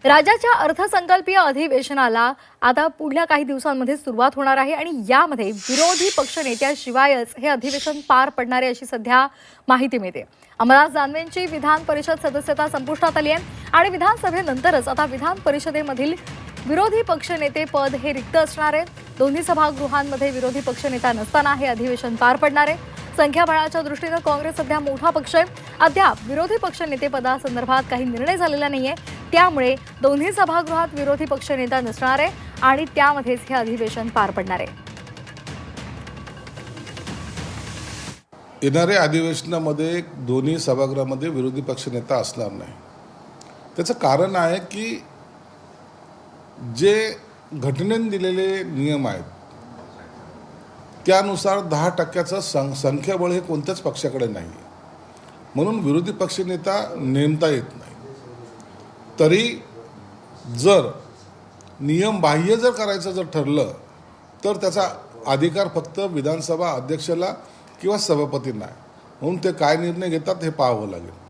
राज्याच्या अर्थसंकल्पीय अधिवेशनाला आता पुढल्या काही दिवसांमध्ये सुरुवात होणार आहे आणि यामध्ये विरोधी पक्षनेत्याशिवायच हे अधिवेशन पार पडणार आहे अशी सध्या माहिती मिळते. अमरदास दानवेंची विधान परिषद सदस्यता संपुष्टात आली आहे आणि विधानसभेनंतरच आता विधान परिषदेमधील विरोधी पक्षनेते पद हे रिक्त असणार आहे. दोन्ही सभागृहांमध्ये विरोधी पक्षनेता नसताना हे अधिवेशन पार पडणार आहे. संख्याबळाच्या दृष्टीने काँग्रेस सध्या मोठा पक्ष आहे. अद्याप विरोधी पक्षनेते पदासंदर्भात काही निर्णय झालेला नाहीये. त्यामुळे दोन्ही सभागृहात विरोधी पक्षनेता नसणार आहे आणि त्यामध्येच हे अधिवेशन पार पडणार आहे. येणाऱ्या अधिवेशनामध्ये दोन्ही सभागृहामध्ये विरोधी पक्षनेता असणार नाही. त्याचं कारण आहे की जे घटनेने दिलेले नियम आहेत त्यानुसार 10% संख्याबळ हे कोणत्याच पक्षाकडे नाही आहे. म्हणून विरोधी पक्षनेता नेमता येत नाही. तरी जर नियम बाह्य जर करायचं जर ठरलं तर त्याचा अधिकार फक्त विधानसभा अध्यक्षाला किंवा सभापतींना आहे. म्हणून ते काय निर्णय घेतात हे पाहावं लागेल.